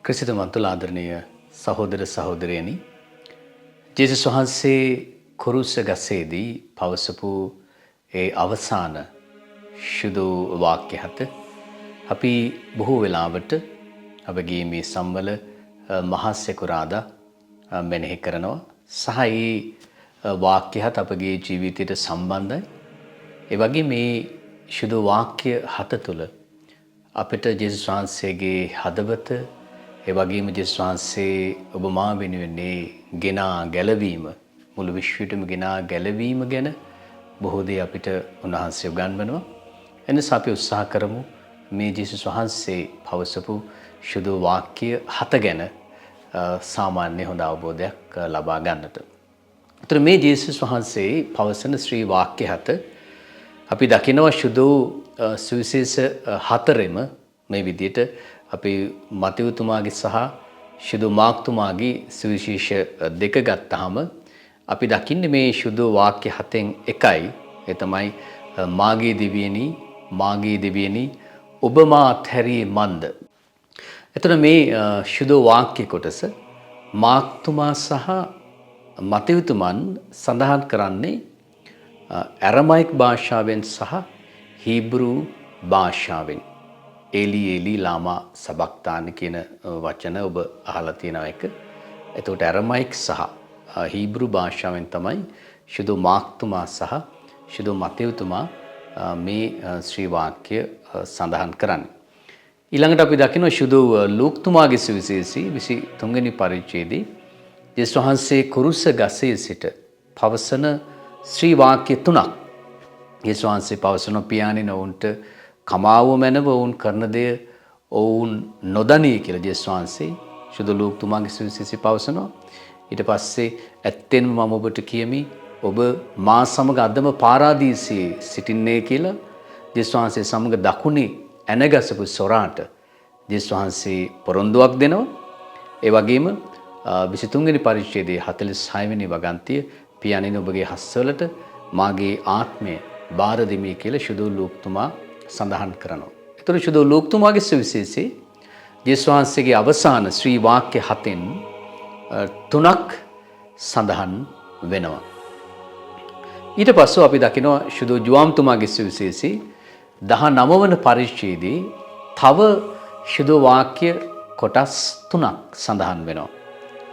ක්‍රිසිතමන්තුල ආදරණීය සහෝදර සහෝදරයනි, ජේසුස් වහන්සේ කුරුස ගසේදී පවසපු ඒ අවසාන ශුදු වාක්‍ය හත අපි බොහෝ වෙලාවට අපගේ මේ සම්වල මහා සෙකුරාදා මෙනෙහි කරනවා සහ ඒ වාක්‍ය හත අපගේ ජීවිතයට සම්බන්ධයි. ඒ වගේ මේ ශුදු වාක්‍ය හත තුළ අපිට ජේසුස් වහන්සේගේ හදවත ඒ වගේම ජේසුස් වහන්සේ ඔබ මා වෙනුවෙන් ගෙනා ගැලවීම මුළු විශ්වයටම ගෙනා ගැලවීම ගැන බොහෝ දේ අපිට උන්වහන්සේ උගන්වනවා. එනිසා අපි උත්සාහ කරමු මේ ජේසුස් වහන්සේ පවසපු ශුදු වාක්‍ය හත ගැන සාමාන්‍ය හොඳ අවබෝධයක් ලබා ගන්නට. ඒතර මේ ජේසුස් වහන්සේ පවසන ශ්‍රී වාක්‍ය හත අපි දකිනවා ශුදු සුවිශේෂ හතරෙම මේ විදිහට අපි මතයුතුමාගේ සහ ශුදු මාක්තුමාගේ සුවිශේෂ දෙක ගත්තාම අපි දකින්නේ මේ ශුදු වාක්‍ය හතෙන් එකයි. ඒ තමයි මාගේ දෙවියනි ඔබ මා අත්හැරියේ මන්ද. එතන මේ ශුදු වාක්‍ය කොටස මාක්තුමා සහ මතයුතුමන් සඳහන් කරන්නේ ඇරමයික් භාෂාවෙන් සහ හීබ්‍රු භාෂාවෙන්. ඒලි ලාමා සබක්තාන කියන වචන ඔබ අහලා තියෙනවා එක. එතකොට ඇරමයික් සහ හීබ්‍රු භාෂාවෙන් තමයි ශුදු මාක්තුමා සහ ශුදු මතයුතුමා මේ ශ්‍රී වාක්‍ය සඳහන් කරන්නේ. ඊළඟට අපි දකිනවා ශුදු ලූක්තුමාගේ සුවිශේෂී 23 වෙනි පරිච්ඡේදයේ ජේසුස් වහන්සේ කුරුස ගසේ සිට පවසන ශ්‍රී වාක්‍ය තුනක්. ජේසුස් වහන්සේ පවසන පියාණන් ඔවුන්ට කමාව මැනව ඔවුන් කරන දේ ඔවුන් නොදනී කියලා ජේසුස් වහන්සේ ශුදු ලූක්තුමාගේ සුවිශේෂී පවසනවා. ඊට පස්සේ ඇත්තෙන්ම මම ඔබට කියමි ඔබ මා සමග අදම පාරාදීසයේ සිටින්නේ කියලා ජේසුස් වහන්සේ සමග දකුණේ ඇනගසපු සොරාට ජේසුස් වහන්සේ පොරොන්දුවක් දෙනවා. ඒ වගේම 23 වෙනි පරිච්ඡේදයේ 46 වෙනි වගන්තිය පියාණන් ඔබගේ හස්වලට මාගේ ආත්මය බාර දෙමි කියලා ශුදු ලූක්තුමා සඳහන් කරනවා. ඒතර ශුදු ලූක්තුමාගේ සුවිශේෂයේ ජේසුස් වහන්සේගේ අවසාන ශ්‍රී වාක්‍ය හතෙන් තුනක් සඳහන් වෙනවා. ඊට පස්සෙ අපි දකිනවා ශුදු ජුවාම්තුමාගේ සුවිශේෂයේ 19 වන පරිච්ඡේදයේ තව ශුදු වාක්‍ය කොටස් තුනක් සඳහන් වෙනවා.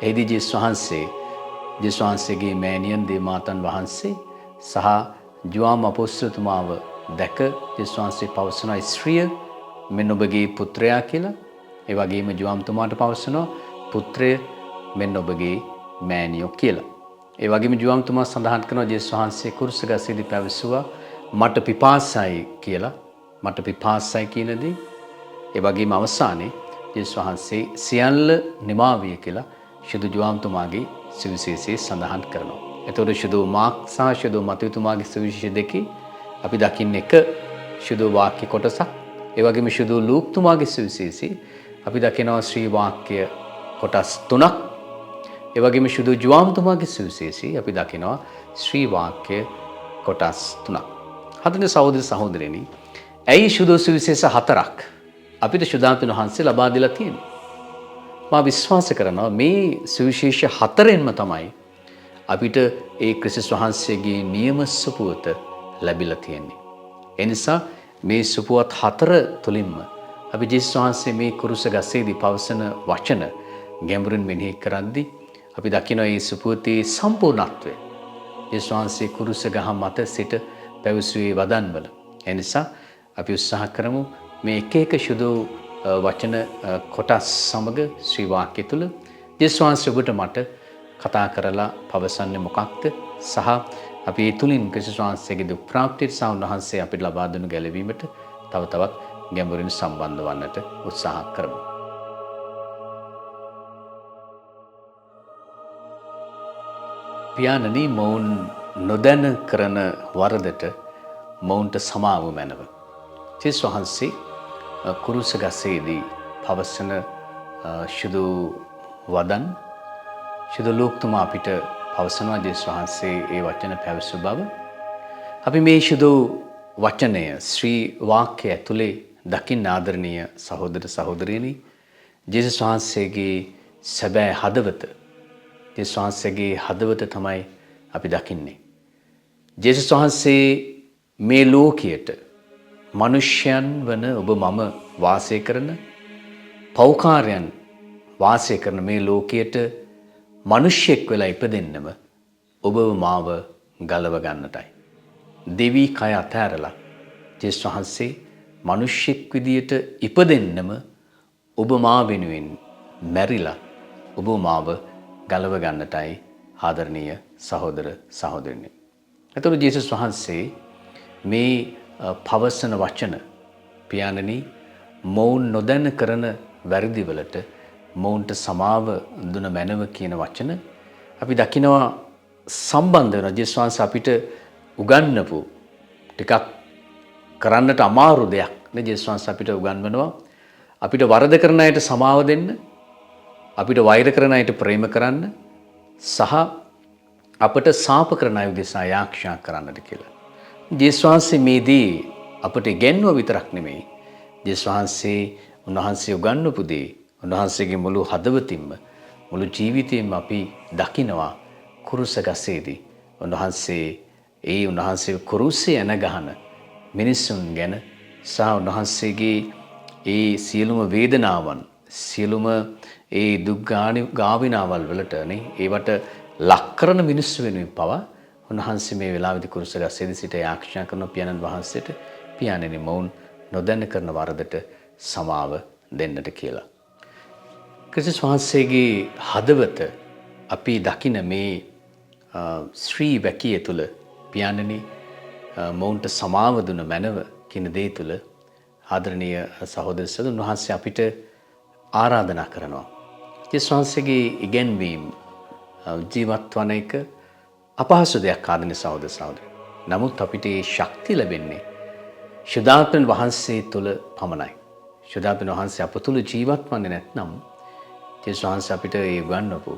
එහිදී ජේසුස් වහන්සේගේ මෑණියන් දේවමාතන් වහන්සේ සහ ජුවාම් අපොස්තලතුමාව දැක ජේසුස් වහන්සේ පවසන ස්ත්‍රිය මෙන්න ඔබගේ පුත්‍රයා කියලා. ඒ වගේම ජුවාම්තුමාට පවසනවා පුත්‍රය මෙන්න ඔබගේ මෑණියෝ කියලා. ඒ වගේම ජුවාම්තුමා සඳහන් කරනවා ජේසුස් වහන්සේ කුරුස ගසේදී පැවසුවා මට පිපාසයි කියලා. මට පිපාසයි කියන දේ. ඒ වගේම අවසානයේ ජේසුස් වහන්සේ සියල්ල නිමාවිය කියලා ශුදු ජුවාම්තුමාගේ සුවිශේෂයේ සඳහන් කරනවා. එතකොට ශුදු මාක් සහ ශුදු මතයුතුමාගේ සුවිශේෂ දෙකේ අපි දකින්නේ එක ශුදු වාක්‍ය කොටසක්. ඒ වගේම ශුදු ලූක්තුමාගේ සුවිශේෂයේ අපි දකිනවා ශ්‍රී වාක්‍ය කොටස් තුනක්. ඒ වගේම ශුදු ජුවාම්තුමාගේ සුවිශේෂයේ අපි දකිනවා ශ්‍රී වාක්‍ය කොටස් තුනක්. හදන සහෝදර සහෝදරයනි, ඇයි ශුදු සුවිශේෂ හතරක් අපිට ශුද්ධාත්මන වහන්සේ ලබා දීලා තියෙන්නේ? මා විශ්වාස කරනවා මේ සුවිශේෂ හතරෙන්ම තමයි අපිට ඒ ක්‍රිස්තුස් වහන්සේගේ නියම සුපුවත ලැබිලා තියෙන්නේ. ඒ නිසා මේ සුපුවත් හතර තුලින්ම අපි ජේසුස් වහන්සේ මේ කුරුස ගසේදී පවසන වචන ගැඹුරින් මෙනෙහි කරද්දී අපි දකිනවා මේ සුපුවතේ සම්පූර්ණත්වය. ජේසුස් වහන්සේ කුරුස ගහ මත සිට පැවසුවේ වදන්වල. ඒ නිසා අපි උත්සාහ කරමු මේ එක ශුදු වචන කොටස් සමග ශ්‍රී වාක්‍ය තුල ජේසුස් වහන්සේ ඔබට මට කතා කරලා පවසන්නේ මොකක්ද සහ අපි ඒ තුලින් ක්‍රිස්තුස් වහන්සේගේ දුක් ප්‍රාප්තියට සහ උන්වහන්සේ අපිට ලබා දුණු ගැලවීමට තව තවත් ගැඹුරින් සම්බන්ධ වන්නට උත්සාහ කරමු. පියාණනි, මොවුන් නොදැන කරන වරදට මොවුන්ට සමාව මැනව. ජේසුස් වහන්සේ කුරුස ගසේදී පවසන ශුදු වදන් ශුදු ලූක්තුමා අපිට පවසනවා ජේසුස් වහන්සේ ඒ වචන පැවසු බව. අපි මේ ශුදු වචනය ශ්‍රී වාක්‍ය ඇතුලේ දකින්න ආදරණීය සහෝදර සහෝදරියනි, ජේසුස් වහන්සේගේ සැබෑ හදවත, ජේසුස් වහන්සේගේ හදවත තමයි අපි දකින්නේ. ජේසුස් වහන්සේ මේ ලෝකයට මනුෂ්‍යයන් වන ඔබ මම වාසය කරන, පෞකාරයන් වාසය කරන මේ ලෝකයට මනුෂ්‍යෙක් වෙලා ඉපදෙන්නම ඔබව මාව ගලව ගන්නටයි. දෙවි කය අතහැරලා ජේසුස් වහන්සේ මනුෂ්‍යෙක් විදියට ඉපදෙන්නම ඔබ මා වෙනුවෙන් මැරිලා ඔබ මාව ගලව ගන්නටයි ආදරණීය සහෝදර සහෝදරියනි. එතකොට ජේසුස් වහන්සේ මේ පවසන වචන පියාණනි මොවුන් නොදැන කරන වැරදිවලට මොවුන්ට සමාව දුන මැනව කියන වචන අපි දකිනවා සම්බන්ධ වෙනවා. ජේසුස් වහන්සේ අපිට උගන්වපු ටිකක් කරන්නට අමාරු දෙයක් නේ. ජේසුස් වහන්සේ අපිට උගන්වනවා අපිට වරද කරන අයට සමාව දෙන්න, අපිට වෛර කරන අයට ප්‍රේම කරන්න සහ අපට සාප කරන අය උදෙසා යාඥා කරන්නට කියලා. ජේසුස් වහන්සේ මේදී අපට ඉගෙනුව විතරක් නෙමෙයි. ජේසුස් වහන්සේ උන්වහන්සේ උගන්වපු දේ උන්වහන්සේගේ මුළු හදවතින්ම මුළු ජීවිතයෙන්ම අපි දකිනවා කුරුස ගසේදී. උන්වහන්සේ කුරුසේ යන ගහන මිනිසුන් ගැන සහ උන්වහන්සේගේ ඒ සියලුම වේදනාවන්, සියලුම ඒ දුක් ගාවිනාවල් වලටනේ ඒවට ලක් කරන මිනිස්සු වෙනුවෙන් පවා උන්වහන්සේ මේ වෙලාවේදී කුරුස ගසේදී සිට යාඥා කරන පියාණන් වහන්සේට පියාණනි මොවුන් නොදැන කරන වරදට සමාව දෙන්නට කියලා. ක්‍රිස්තුස් වහන්සේගේ හදවත අපි දකින මේ ශ්‍රී වැකිය තුල පියාණනි මොවුන්ට සමාව දුන මැනව කියන දේ තුල ආදරණීය සහෝදර සහෝදරියන් වහන්සේ අපිට ආරාධනා කරනවා. ක්‍රිස්තුස් වහන්සේගේ ඉගැන්වීම් ජීවත් වන එක අපහසු දෙයක් ආදරණීය සහෝදර සහෝදරියන්. නමුත් අපිට මේ ශක්තිය ලැබෙන්නේ ශුද්ධාත්මන් වහන්සේ තුල පමණයි. ශුද්ධාත්මන් වහන්සේ අප තුල ජීවත් වන්නේ නැත්නම් ක්‍රිස්තුස් වහන්සේ අපිට ඒ වන්නපු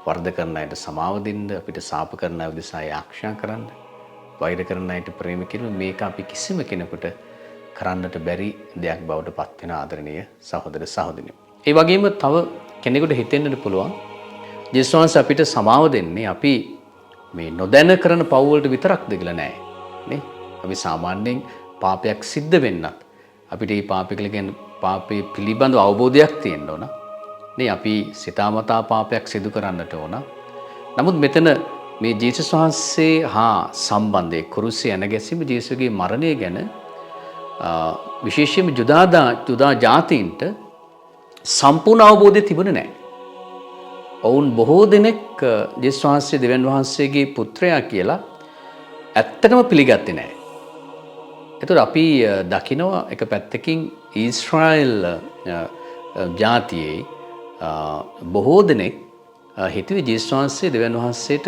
වර්ධ කරන අයට සමාව දෙන්න, අපිට සාප කරන අය උදෙසා යාඥා කරන්න, වෛර කරන අයට ප්‍රේම කිරීම මේක අපි කිසිම කෙනෙකුට කරන්නට බැරි දෙයක් බවට පත් වෙන ආදරණීය සහෝදර සහෝදරියනි. ඒ වගේම තව කෙනෙකුට හිතෙන්නට පුළුවන් ජේසුස් වහන්සේ අපිට සමාව දෙන්නේ අපි මේ නොදැන කරන පව් වලට විතරක්ද කියලා නෑ නේ. අපි සාමාන්‍යයෙන් පාපයක් සිද්ධ වෙන්නත් අපිට මේ පාපේ පිළිබඳව අවබෝධයක් තියෙන්න ඕන. නේ අපි සිතාමතා පාපයක් සිදු කරන්නට ඕන. නමුත් මෙතන මේ ජේසුස් වහන්සේ හා සම්බන්ධයේ කුරුසේ යන ගැසීම ජේසුගේ මරණය ගැන විශේෂයෙන්ම ජුදා ජාතීන්ට සම්පූර්ණ අවබෝධය තිබුණේ නැහැ. ඔවුන් බොහෝ දෙනෙක් ජේසුස් වහන්සේ දෙවියන් වහන්සේගේ පුත්‍රයා කියලා ඇත්තටම පිළිගත්තේ නැහැ. ඒතර අපි දකිනවා එක පැත්තකින් ඊශ්‍රායෙල් ජාතියේ බොහෝ දෙනෙක් හිතුවේ ජේසුස් වහන්සේ දෙවියන් වහන්සේට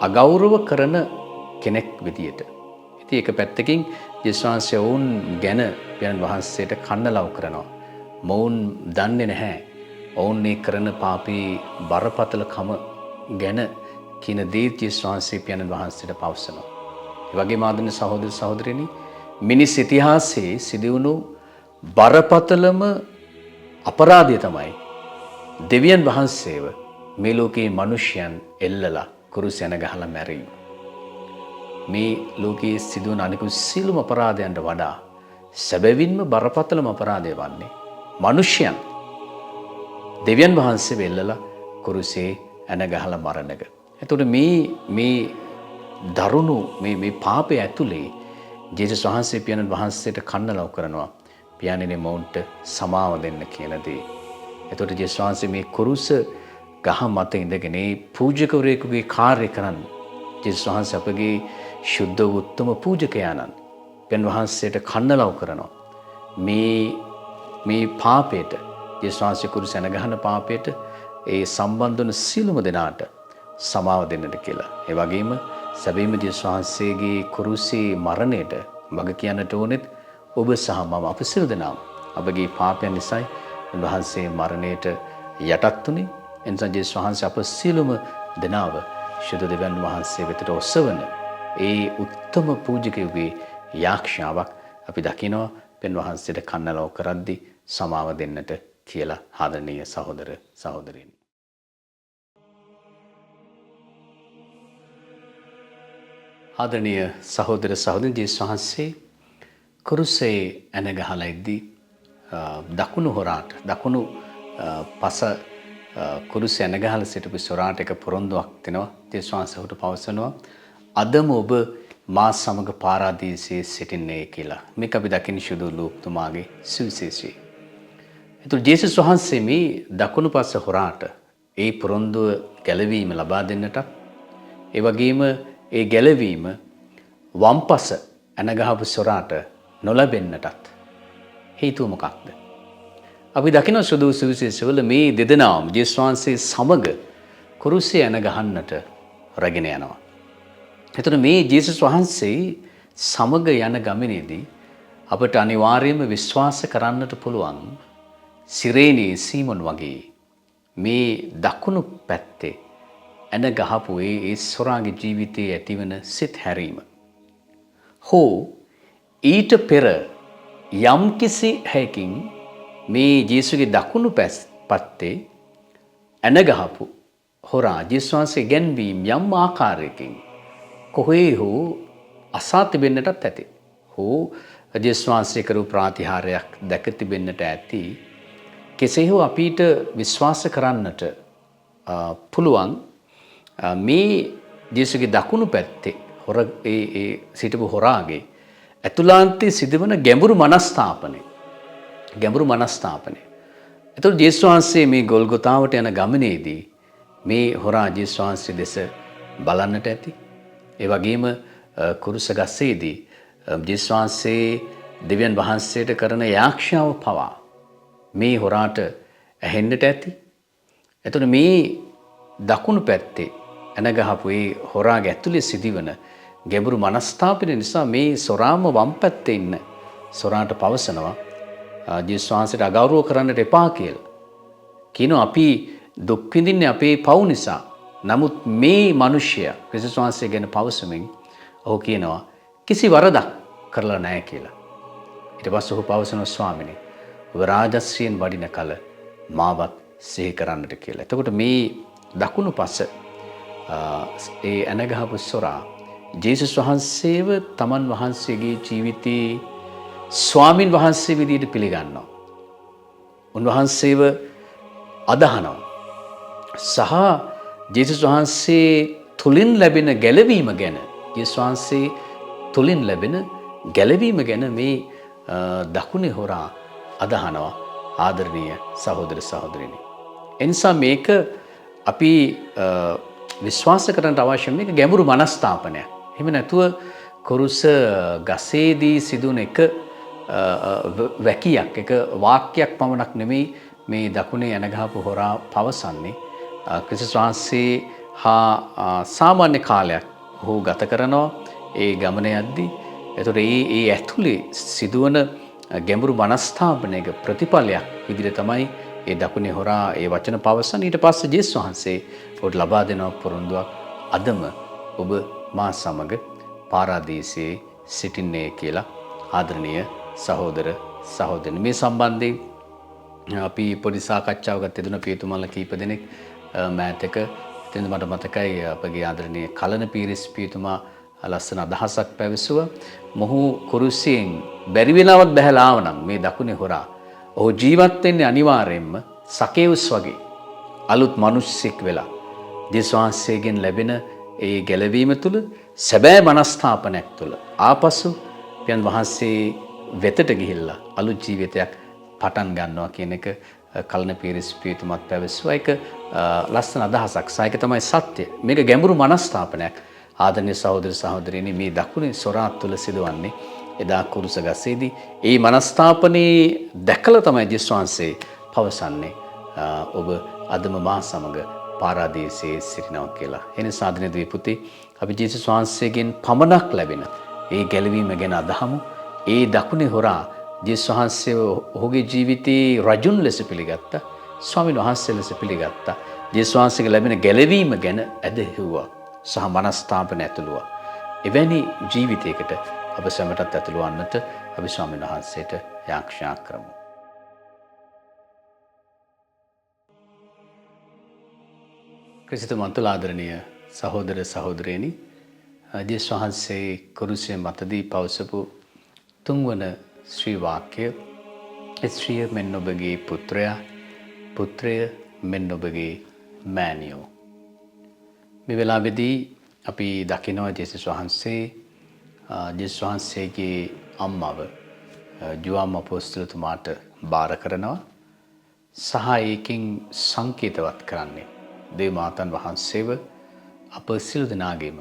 අගෞරව කරන කෙනෙක් විදියට. ඉතින් එක පැත්තකින් ජේසුස් වහන්සේ වුන් ගැන දෙවියන් වහන්සේට කන්නලව් කරනවා. මොවුන් දන්නේ නැහැ. ඔවුන් මේ කරන පාපී බරපතලකම ගැන කියන දේ ජේසුස් වහන්සේ පියාණන් වහන්සේට පවසනවා. ඒ වගේම ආදරණීය සහෝදර සහෝදරියනි මිනිස් ඉතිහාසයේ සිදුවුණු බරපතලම අපරාධය තමයි දෙවියන් වහන්සේව මේ ලෝකේ මිනිසයන් එල්ලලා කුරුස යන ගහලා මැරීම. මේ ලෝකයේ සිදුවන අනිකුත් සියලුම අපරාධයන්ට වඩා සැබවින්ම බරපතලම අපරාධය වන්නේ මිනිසයන් දෙවියන් වහන්සේ වෙල්ලලා කුරුසේ ඇන ගහලා මරණ එක. එතකොට මේ දරුණු මේ පාපය ඇතුලේ ජේසුස් වහන්සේ පියාණන් වහන්සේට කන්නලව් කරනවා. පියාණනේ මොවුන්ට සමාව දෙන්න කියන දේ. එතකොට ජේසුස් වහන්සේ මේ කුරුස ගහ මත ඉඳගෙන පූජකවරයෙකුගේ කාර්ය කරන්න. ජේසුස් වහන්සේ අපගේ ශුද්ධ උත්තම පූජකයාණන් පියාණන් වහන්සේට කන්නලව් කරනවා. මේ පාපයට ජේසුස් වහන්සේ කුරුස යන ගහන පාපයට ඒ සම්බන්ධ වන සියලුම දෙනාට සමාව දෙන්නට කියලා. ඒ වගේම සැබවින්ම ජේසුස් වහන්සේගේ කුරුසේ මරණයට වග කියන්නට ඕනෙත් ඔබ සහ මම අප සියලු දෙනාම අපගේ පාපයන් නිසායි උන්වහන්සේ මරණයට යටත් වුණේ. එනිසා ජේසුස් වහන්සේ අප සියලුම දෙනාව ශුද්ධ දෙවියන් වහන්සේ වෙතට ඔසවන ඒ උත්තම පූජකයෙකුගේ යාඥාවක් අපි දකිනවා. පෙන් වහන්සේට කන්නලව් කරද්දී සමාව දෙන්නට කියලා ආදරණීය සහෝදර සහෝදරියනි. ආදරණීය සහෝදර සහෝදරියනි, ජේසුස් වහන්සේ කුරුසේ ඇන ගහලා ඉද්දී දකුණු හොරාට දකුණු පස කුරුසේ ඇන ගහලා සිටපු සොරාට එක පොරොන්දුවක් දෙනවා. ජේසුස් වහන්සේ ඔහුට පවසනවා, අදම ඔබ මා සමග පාරාදීසයේ සිටින්නේ කියලා. මේක අපි දකින්නේ ශුද්ධ ලූක්තුමාගේ සුවිශේෂී. එතකොට ජේසුස් වහන්සේ මේ දකුණු පස හොරාට ඒ පොරොන්දුව ගැලවීම ලබා දෙන්නට, ඒ වගේම ඒ ගැලවීම වම්පස ඇනගහපු සොරාට නොලැබෙන්නටත් හේතුව මොකක්ද? අපි දකින සුදු සුවිශේෂවල මේ දෙදෙනාම ජේසුස් වහන්සේ සමග කුරුසේ ඇන ගහන්නට රැගෙන යනවා. එතකොට මේ ජේසුස් වහන්සේ සමග යන ගමනේදී අපට අනිවාර්යයෙන්ම විශ්වාස කරන්නට පුළුවන් සිරේනී සීමොන් වගේ මේ දකුණු පැත්තේ ඇන ගහපු ඒ සොරාගේ ජීවිතයේ ඇතිවන සිත් හැරීම හෝ ඊට පෙර යම්කිසි හැකින් මේ ජේසුගේ දකුණු පැත්තේ ඇන ගහපු හොරා ජේසුස් වහන්සේ ගැන්වීම් යම් ආකාරයකින් කොහේ හෝ අසා තිබෙන්නටත් ඇති. හෝ ජේසුස් වහන්සේ කරපු ප්‍රාතිහාරයක් දැක තිබෙන්නට ඇති. කෙසේ හෝ අපිට විශ්වාස කරන්නට පුළුවන් මේ ජේසුගේ දකුණු පැත්තේ ඒ සිටපු හොරාගේ ඇතුළාන්තයේ සිදුවන ගැඹුරු මනස්ථාපනය. එතකොට ජේසුස් වහන්සේ මේ ගොල්ගොතාවට යන ගමනේදී මේ හොරා ජේසුස් වහන්සේ දෙස බලන්නට ඇති. ඒ වගේම කුරුස ගස්සේදී ජේසුස් වහන්සේ දෙවියන් වහන්සේට කරන යාක්ෂාව පවා මේ හොරාට ඇහෙන්නට ඇති. එතකොට මේ දකුණු පැත්තේ ඇනගහපු ඒ හොරාගේ ඇතුලේ සිදුවන ගැඹුරු මනස්ථාපනය නිසා මේ සොරාම වම් පැත්තේ ඉන්න සොරාට පවසනවා ජේසුස් වහන්සේට අගෞරව කරන්නට එපා කියලා. කියනවා අපි දුක් විඳින්නේ අපේ පව් නිසා. නමුත් මේ මිනිසයා ක්‍රිස්තුස් වහන්සේ ගැන පවසමින් ඔහු කියනවා කිසි වරදක් කරලා නැහැ කියලා. ඊට පස්සේ ඔහු පවසනවා ස්වාමිනේ ඔබ රාජස්සියෙන් වඩින කල මාවත් සිහි කරන්නට කියලා. එතකොට මේ දකුණු පස ඒ ඇනගහපු සොරා ජේසුස් වහන්සේව තමන් වහන්සේගේ ජීවිතයේ ස්වාමින් වහන්සේ විදිහට පිළිගන්නවා. උන්වහන්සේව අදහනවා. සහ ජේසුස් වහන්සේ තුලින් ලැබෙන ගැලවීම ගැන ජේසුස් වහන්සේ තුලින් ලැබෙන ගැලවීම ගැන මේ දකුණේ හොරා අදහනවා. ආදරණීය සහෝදර සහෝදරියනි. එනිසා මේක අපි විශ්වාස කරන්න අවශ්‍ය මේක ගැඹුරු මනස්ථාපනයක්. එහෙම නැතුව කුරුස ගසේදී සිදුවන එක වැකියක් එක වාක්‍යයක් පමණක් නෙමෙයි මේ දකුණේ ඇනගහපු හොරා පවසන්නේ. ක්‍රිස්තුස් වහන්සේ හා සාමාන්‍ය කාලයක් ඔහු ගත කරනවා ඒ ගමන යද්දී. එතකොට ඒ ඇතුලේ සිදුවන ගැඹුරු මනස්ථාපනයක ප්‍රතිඵලයක් විදිහට තමයි ඒ දකුණේ හොරා ඒ වචන පවසන. ඊට පස්සේ ජේසුස් වහන්සේ ඔහුට ලබා දෙන පොරොන්දුවක් අදම ඔබ මා සමග පාරාදීසයේ සිටින්නේ කියලා. ආදරණීය සහෝදර සහෝදරනි, මේ සම්බන්ධයෙන් අපි පොඩි සාකච්ඡාවකට යෙදුණ පියතුමල්ලා කීප දෙනෙක් මෑතක එතෙන්ද මට මතකයි අපගේ ආදරණීය කලන පීරිස් පියතුමා ලස්සන අදහසක් පැවසුවා. මොහු කුරුසියෙන් බැරි වෙලාවත් බහැලා ආවනම් මේ දකුණේ හොරා ඔහු ජීවත් වෙන්නේ අනිවාර්යයෙන්ම සකේවුස් වගේ අලුත් මිනිස්සෙක් වෙලා ජේසුස් වහන්සේගෙන් ලැබෙන ඒ ගැලවීම තුළ සැබෑ මනස්ථාපනයක් තුළ ආපසු පියන් වහන්සේ වෙතට ගිහිල්ලා අලුත් ජීවිතයක් පටන් ගන්නවා කියන එක කලන පීරිස් පියතුමත් පැවසුවා. ඒක ලස්සන අදහසක්. ඒක තමයි සත්‍ය. මේක ගැඹුරු මනස්ථාපනයක්. ආදරණීය සහෝදර සහෝදරියනි, මේ දකුණේ සොරාත් තුළ සිදුවන්නේ එදා කුරුස ගසේදී ඒ මනස්ථාපනයේ දැකලා තමයි ජේසුස් වහන්සේ පවසන්නේ ඔබ අදම මා සමග පාරාදීසයේ සිටිනවා කියලා. එනිසා ආදරණීය දේ පුතේ, අපි ජේසුස් වහන්සේගෙන් පමණක් ලැබෙන ඒ ගැලවීම ගැන අදහමු. ඒ දකුණේ හොරා ජේසුස් වහන්සේ ඔහුගේ ජීවිතයේ රජුන් ලෙස පිළිගත්තා. ස්වාමීන් වහන්සේ ලෙස පිළිගත්තා. ජේසුස් වහන්සේගේ ලැබෙන ගැලවීම ගැන ඇදහිව්වා සහ මනස්ථාපන ඇතුළුවා. එවැනි ජීවිතයකට අප සැමටත් ඇතුළු වන්නට අපි ස්වාමීන් වහන්සේට යාඥා කරමු. ක්‍රිස්තු මන්තුලාදරණීය සහෝදර සහෝදරයනි, ජේසුස් වහන්සේ කුරුසය මතදී පවසපු තුන්වන ශ්‍රී වාක්‍ය, ස්ත්‍රිය මෙන් ඔබගේ පුත්‍රයා, පුත්‍රය මෙන් ඔබගේ මෑණියෝ. මේ වෙලාවේදී අපි දකිනවා ජේසුස් වහන්සේගේ අම්මව ජුවාම් අපොස්තලතුමාට බාර කරනවා සහ ඒකින් සංකේතවත් කරන්නේ දේවමාතන් වහන්සේව අප සියලු දෙනාගේම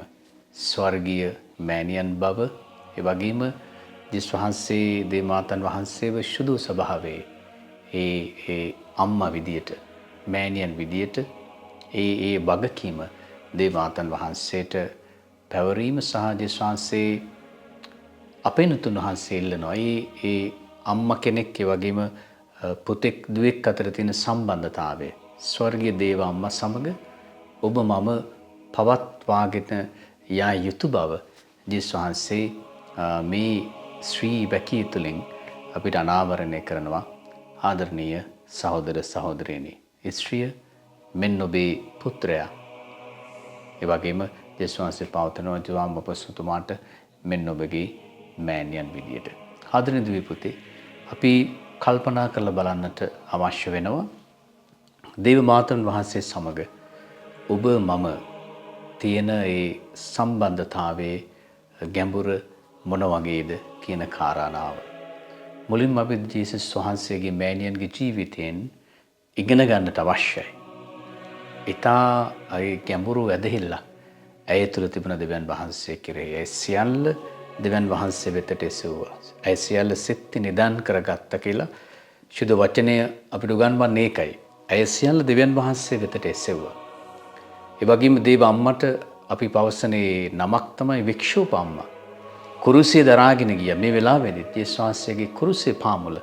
ස්වර්ගීය මෑණියන් බව, ඒ වගේම ජේසුස් වහන්සේ දේවමාතන් වහන්සේව සුදු ස්වභාවයේ ඒ අම්මා විදියට, මෑණියන් විදියට ඒ වගකීම දේවමාතන් වහන්සේට පැවරීම සහ ජේසුස් වහන්සේ අපේ නුතුන් වහන්සේ ඉල්ලනවා ඒ අම්මා කෙනෙක්, ඒ වගේම පුතෙක් දුවෙක් අතර තියෙන සම්බන්ධතාවය ස්වර්ගීය දේව අම්මා සමග ඔබ මම පවත්වාගෙන යා යුතු බව ජේසුස් වහන්සේ මේ ශ්‍රී වැකිය තුළින් අපිට අනාවරණය කරනවා. ආදරණීය සහෝදර සහෝදරියනි, ස්ත්‍රිය මෙන් ඔබේ පුත්‍රයා, ඒ වගේම ජේසුස් වහන්සේ පවත්වනවා ජුවාම් අපොස්තලතුමාට මෙන් ඔබගේ මෑණියන් විදියට. ආදරණීය දුවේ පුතේ, අපි කල්පනා කරලා බලන්නට අවශ්‍ය වෙනවා දේවමාතන් වහන්සේ සමග ඔබ මම තියෙන ඒ සම්බන්ධතාවයේ ගැඹුර මොන වගේද කියන කාරණාව. මුලින්ම අපි ජේසුස් වහන්සේගේ මෑණියන්ගේ ජීවිතයෙන් ඉගෙන ගන්නට අවශ්‍යයි. ඊටා ඒ ගැඹුරු වැදහිල්ලක් ඇය තුළ තිබුණ දෙවියන් වහන්සේ කෙරෙහි. ඒ සියල්ල දෙවියන් වහන්සේ වෙතට එසවුවා. ඒ සියල්ල සිත් නිදාන් කරගත්ත කියලා සුදු වචනය අපිට උගන්වන්නේ ඒකයි. ඒ සියල්ල දෙවියන් වහන්සේ වෙතට එසවුවා. ඒ වගේම දේව අම්මට අපි පවසනේ නමක් තමයි වික්ෂූප අම්මා. කුරුසිය දරාගෙන ගියා. මේ වෙලාවේදී ජේසුස් වහන්සේගේ කුරුසිය පාමුල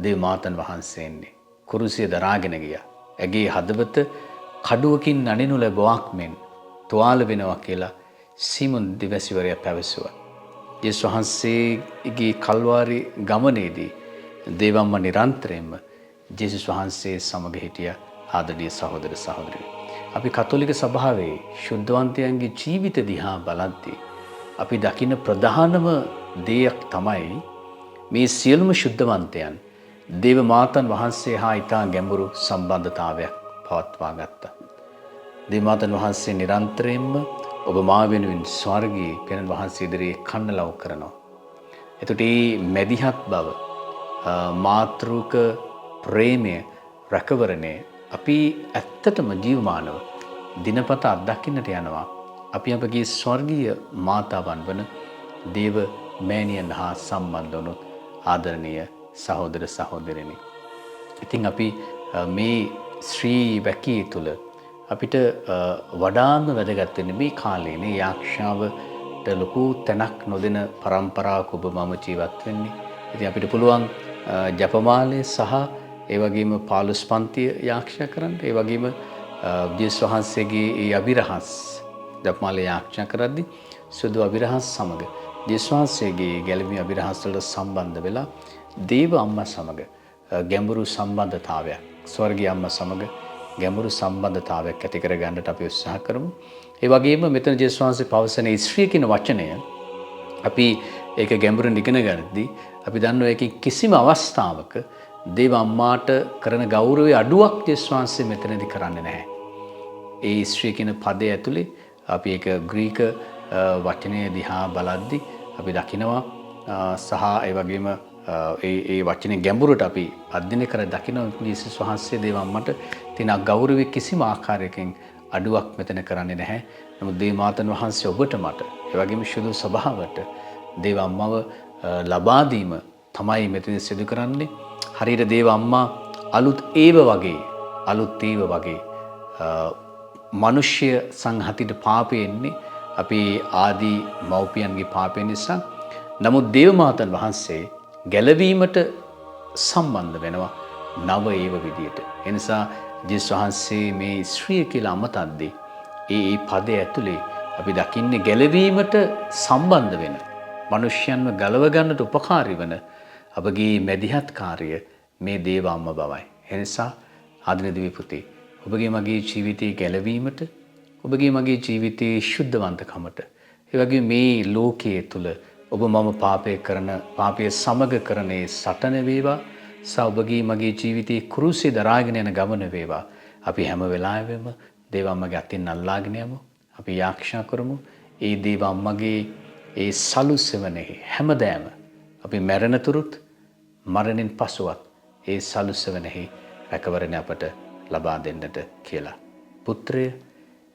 දේවමාතන් වහන්සේ ඉන්නේ. කුරුසිය දරාගෙන ගියා. ඇගේ හදවත කඩුවකින් අනිනු ලැබුවක් මෙන් තුවාල වෙනවා කියලා සීමොන් දිවැසිවරයා පැවසුවා. ජේසුස් වහන්සේගේ කල්වාරි ගමනේදී දේවම්ම නිරන්තරයෙන්ම ජේසුස් වහන්සේ සමග හිටිය. ආදරණීය සහෝදර සහෝදරියනි, අපි කතෝලික සභාවේ ශුද්ධවන්තයන්ගේ ජීවිත දිහා බලද්දී අපි දකින ප්‍රධානම දෙයක් තමයි මේ සියලුම ශුද්ධවන්තයන් දේවමාතන් වහන්සේ හා ඊටා ගැඹුරු සම්බන්ධතාවයක් පවත්වා ගත්තා. දේවමාතන් වහන්සේ නිරන්තරයෙන්ම ඔබ මා වෙනුවෙන් ස්වර්ගයේ පියනන් වහන්සේ ඉදිරියේ කන්න ලව් කරනවා. එතකොට මේ මැදිහත් බව, මාතෘක ප්‍රේමය, රැකවරණය අපි ඇත්තටම ජීවමානව දිනපතා අත්දකින්නට යනවා. අපි අපගේ ස්වර්ගීය මාතාවන් වන දේව මෑණියන් හා සම්බන්ධ වුණොත්. ආදරණීය සහෝදර සහෝදරියනි, ඉතින් අපි මේ ශ්‍රී වැකිය තුළ අපිට වඩාත්ම වැදගත් වෙන්නේ මේ කාලේ නේ යාක්ෂාවට ලොකු තැනක් නොදෙන පරම්පරාවක ඔබ මම ජීවත් වෙන්නේ. ඉතින් අපිට පුළුවන් ජපමාලය සහ ඒ වගේම 15 පන්තිය යාක්ෂා කරන්න. ඒ වගේම ජේසුස් වහන්සේගේ ඒ අභිරහස් ජපමාලය යාක්ෂා කරද්දී සුදු අභිරහස් සමග ජේසුස් වහන්සේගේ ගැලවීම අභිරහස් වලට සම්බන්ධ වෙලා දේව අම්මා සමග ගැඹුරු සම්බන්ධතාවයක්, ස්වර්ගීය අම්මා සමග ගැඹුරු සම්බන්ධතාවයක් ඇති කර ගන්නට අපි උත්සාහ කරමු. ඒ වගේම මෙතන ජේසුස් වහන්සේ පවසන ස්ත්‍රිය කියන වචනය අපි ඒක ගැඹුරින් ඉගෙන ගන්නදී අපි දන්නවා ඒකේ කිසිම අවස්ථාවක දේව අම්මාට කරන ගෞරවයේ අඩුවක් ජේසුස් වහන්සේ මෙතනදී කරන්නේ නැහැ. ඒ ස්ත්‍රිය කියන පදය ඇතුලේ අපි ඒක ග්‍රීක වචනය දිහා බලද්දී අපි දකිනවා සහ ඒ වගේම ඒ වචනේ ගැඹුරට අපි අධ්‍යයනය කර දකිනවා ජේසුස් වහන්සේ දේව අම්මට තියෙන ගෞරවයේ කිසිම ආකාරයකින් අඩුවක් මෙතන කරන්නේ නැහැ. නමුත් දේවමාතන් වහන්සේ ඔබට මට ඒ වගේම සුදු සභාවට දේව අම්මව ලබා දීම තමයි මෙතන සිදු කරන්නේ. හරියට දේව අම්මා අලුත් ඒව වගේ මිනිස්ය සංහතිට පාපය එන්නේ අපි ආදී මව්පියන්ගේ පාපය නිසා. නමුත් දේවමාතන් වහන්සේ ගැලවීමට සම්බන්ධ වෙනවා නව ඒව විදියට. ඒ නිසා ජේසුස් වහන්සේ මේ ස්ත්‍රිය කියලා අමතද්දී ඒ පදයේ ඇතුලේ අපි දකින්නේ ගැලවීමට සම්බන්ධ වෙන, මිනිස්යන්ව ගලව ගන්නට උපකාරී වන අපගේ මැදිහත් කාර්ය මේ දේව අම්මා බවයි. ඒ නිසා ආදරණීය දිවි පුතේ, ඔබගේ මගේ ජීවිතයේ ගැලවීමට ඔබගේ මගේ ජීවිතයේ ශුද්ධවන්තකමට. ඒ වගේම මේ ලෝකයේ තුල ඔබ මම පාපය සමග කරන ඒ සටන වේවා. ඔබගේ මගේ ජීවිතයේ කුරුසේ දරාගෙන යන ගමන වේවා. අපි හැම වෙලාවෙම දේව අම්මගේ අතින් අල්ලාගෙන යමු. අපි යාක්ෂා කරමු. ඒ දේව අම්මගේ ඒ සලු සෙවණෙහි හැමදෑම අපි මැරෙනතුරුත් මරණින් පසුවත් ඒ සලු සෙවණෙහි රැකවරණ අපට ලබා දෙන්නට කියලා. පුත්‍රය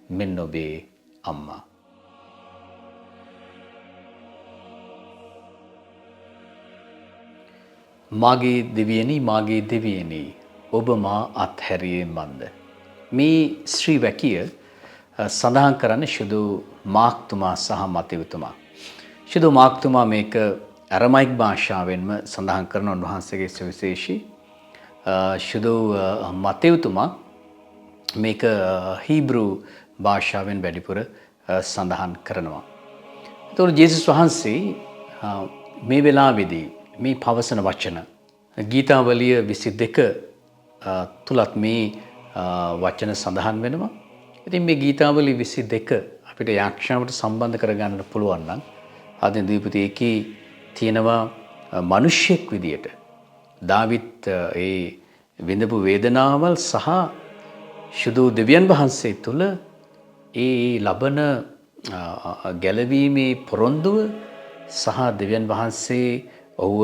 මෙන්න ඔබේ අම්මා. මාගේ දෙවියනි ඔබ මා අත්හැරියේ මන්ද. මේ ශ්‍රී වැකිය සඳහන් කරන්නේ ශුදු මාක්තුමා සහ මතෙව්තුමා. ශුදු මාක්තුමා මේක අරමයික් භාෂාවෙන්ම සඳහන් කරන උන්වහන්සේගේ සුවිශේෂී. ශුදු මතෙව්තුමා මේක හීබ්‍රු භාෂාවෙන් වැඩිපුර සඳහන් කරනවා. එතකොට ජේසුස් වහන්සේ මේ වෙලාවේදී මේ පවසන වචන ගීතාවලිය 22 තුලත් මේ වචන සඳහන් වෙනවා. ඉතින් මේ ගීතාවලිය 22 අපිට යාක්ෂාවට සම්බන්ධ කරගන්න පුළුවන් නම් ආදී දීපති එකේ තියෙනවා මිනිසෙක් විදියට දාවිත් ඒ විඳපු වේදනාවල් සහ ශුදු දෙවියන් වහන්සේ තුල ඒ ලබන ගැලවීමේ පොරොන්දුව සහ දෙවියන් වහන්සේ ඔහුව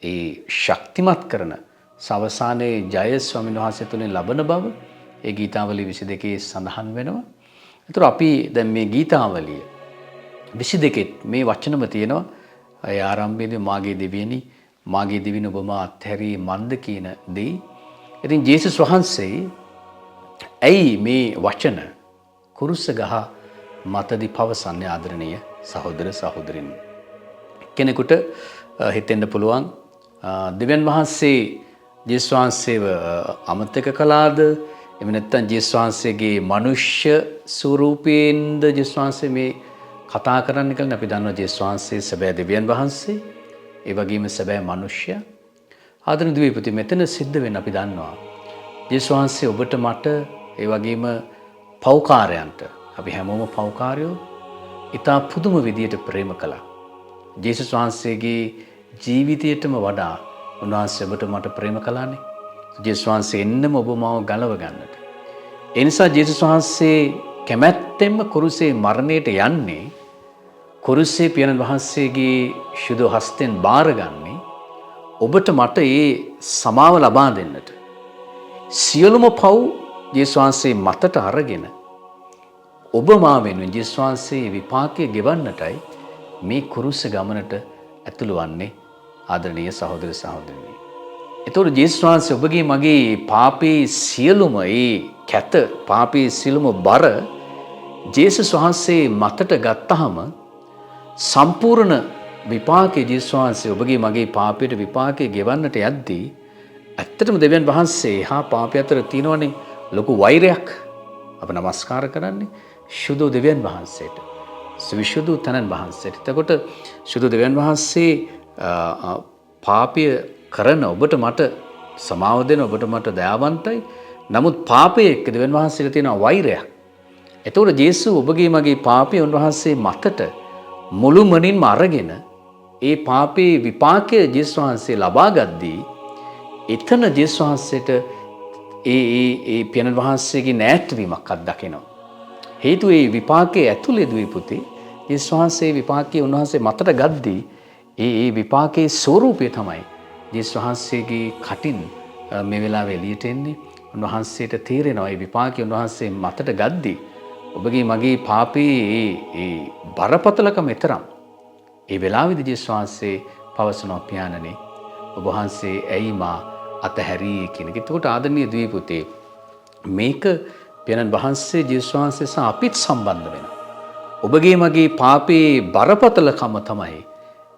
ඒ ශක්තිමත් කරන අවසානයේ ජය ස්වාමීන් වහන්සේ තුලින් ලබන බව ඒ ගීතාවලිය 22 සඳහන් වෙනවා. ඒතර අපි දැන් මේ ගීතාවලිය 22 මේ වචනම තියෙනවා. ඒ ආරම්භයේදී මාගේ දෙවියනි ඔබ මා අත්හැරී මන්ද කියන දේ. ඉතින් ජේසුස් වහන්සේ ඇයි මේ වචන කුරුස ගහ මතදී පවසන්නේ ආදරණීය සහෝදර සහෝදරින් කෙනෙකුට හිතෙන්න පුළුවන් දෙවියන් වහන්සේ ජේසුස් වහන්සේව අමතක කළාද? එහෙම නැත්නම් ජේසුස් වහන්සේගේ මනුෂ්‍ය ස්වරූපයෙන්ද ජේසුස් වහන්සේ මේ කතා කරන්න කියලා අපි දන්නවා. ජේසුස් වහන්සේ සැබෑ දෙවියන් වහන්සේ, ඒ වගේම සැබෑ මනුෂ්‍යයා. ආදරණීය දීපති මෙතන සිද්ධ වෙන අපි දන්නවා. ජේසුස් වහන්සේ ඔබට මට ඒ වගේම පෞකාරයන්ට අපි හැමෝම පෞකාරයෝ ඉතා පුදුම විදියට ප්‍රේම කළා. ජේසුස් වහන්සේගේ ජීවිතයටම වඩා උන්වහන්සේ ඔබට මට ප්‍රේම කළානේ. ජේසුස් වහන්සේ එන්නම ඔබ මාව ගලව ගන්නට. ඒ නිසා ජේසුස් වහන්සේ කැමැත්තෙන්ම කුරුසේ මරණයට යන්නේ කුරුසේ පියාණන් වහන්සේගේ ශුද්ධ හස්තෙන් බාරගන්නේ ඔබට මට ඒ සමාව ලබා දෙන්නට. සියලුම පව් ජේසුස් වහන්සේ මතට අරගෙන ඔබ මා වෙනුවෙන් ජේසුස් වහන්සේ විපාකයේ ගෙවන්නටයි මේ කුරුස ගමනට ඇතුළු වන්නේ ආදරණීය සහෝදර සහෝදරියනි. එතකොට ජේසුස් වහන්සේ ඔබගේ මගේ පාපේ සියලුම ඒ කැත පාපේ සියලුම බර ජේසුස් වහන්සේ මතට ගත්තාම සම්පූර්ණ විපාකයේ ජේසුස් වහන්සේ ඔබගේ මගේ පාපයට විපාකයේ ගෙවන්නට යද්දී ඇත්තටම දෙවියන් වහන්සේ හා පාපය අතර තියෙනවනේ ලොකු වෛරයක්. අප නමස්කාර කරන්නේ ශුද්ධ දෙවියන් වහන්සේට. විශුද්ධ තනන් වහන්සේට. එතකොට ශුද්ධ දෙවියන් වහන්සේ පාපය කරන ඔබට මට සමාව දෙන ඔබට මට දයාවන්තයි. නමුත් පාපයේ එක්ක දෙවියන් වහන්සේට තියෙන වෛරයක්. එතකොට ජේසුස් ඔබගේ මගේ පාපය උන්වහන්සේ මතට මුළුමනින්ම අරගෙන ඒ පාපේ විපාකය ජේසුස් වහන්සේ ලබා ගද්දී එතන ජේසුස් වහන්සේට ඒ පියාණන් වහන්සේගේ නැත්වීමක් අත්දකිනවා. හේතුව ඒ විපාකයේ ඇතුළේ දුවේ පුතේ ජේසුස් වහන්සේ විපාකයේ උන්වහන්සේ මතට ගද්දී ඒ විපාකයේ ස්වરૂපය තමයි ජේසුස් වහන්සේගේ කටින් මේ වෙලාවේ එළියට එන්නේ. උන්වහන්සේට තේරෙනවා මේ විපාකයේ උන්වහන්සේ මතට ගද්දී ඔබගේ මගේ පාපේ ඒ බරපතලකම තරම් ඒ වෙලාවේදී ජේසුස් වහන්සේ පවසනවා පියාණනි ඔබ වහන්සේ ඇයි මා අතහැරී කියන එක. එතකොට ආදරණීය දී පුතේ මේක පියාණන් වහන්සේ ජේසුස් වහන්සේ සහ අපිත් සම්බන්ධ වෙනවා. ඔබගේ මගේ පාපේ බරපතලකම තමයි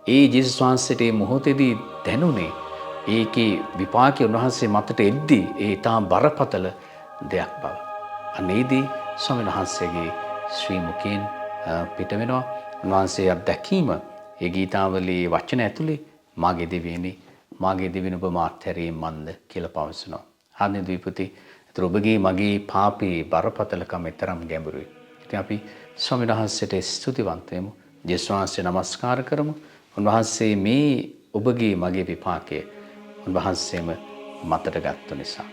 ඒ ජේසුස් වහන්සේට මේ මොහොතේදී දැනුනේ. ඒකේ විපාකය උන්වහන්සේ මතට එද්දී ඒ තාම බරපතල දෙයක් බව. අනේදී ස්වාමීන් වහන්සේගේ ශ්‍රී මුඛයෙන් පිට වෙනවා. උන්වහන්සේ අත්දැකීම ඒ ගීතාවලියේ වචන ඇතුලේ මාගේ දෙවියනි ඔබ මාත් හැරී මන්ද කියලා පවසනවා. ආන්නේ දීපති. ඒතර ඔබගේ මගේ පාපේ බරපතලකම තරම් ගැඹුරුයි. ඉතින් අපි ස්වාමීන් වහන්සේට ස්තුතිවන්ත වෙමු. ජේසුස් වහන්සේ නමස්කාර කරමු. උන්වහන්සේ මේ ඔබගේ මගේ විපාකය උන්වහන්සේම මතට ගත්ත නිසා.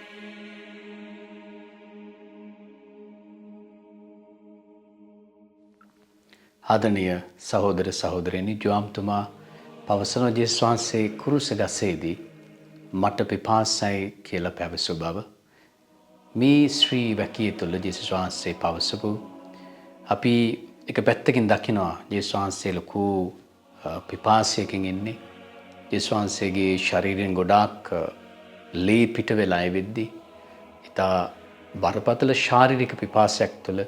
ආදරණීය සහෝදර සහෝදරයනි, ජෝම්තුමා පවසන ජේසුස් වහන්සේ කුරුස ගසේදී මට පිපාසයි කියලා පැවසු බව මේ ශ්‍රී වැකිය තුළ ජේසුස් වහන්සේ පවසපු අපි එක පැත්තකින් දකිනවා ජේසුස් වහන්සේ ලොකු පිපාසයකින් ඉන්නේ. ජේසුස් වහන්සේගේ ශරීරයෙන් ගොඩාක් ලේ පිට වෙලා ඇවිද්දි ඉතා බරපතල ශාරීරික පිපාසයක් තුළ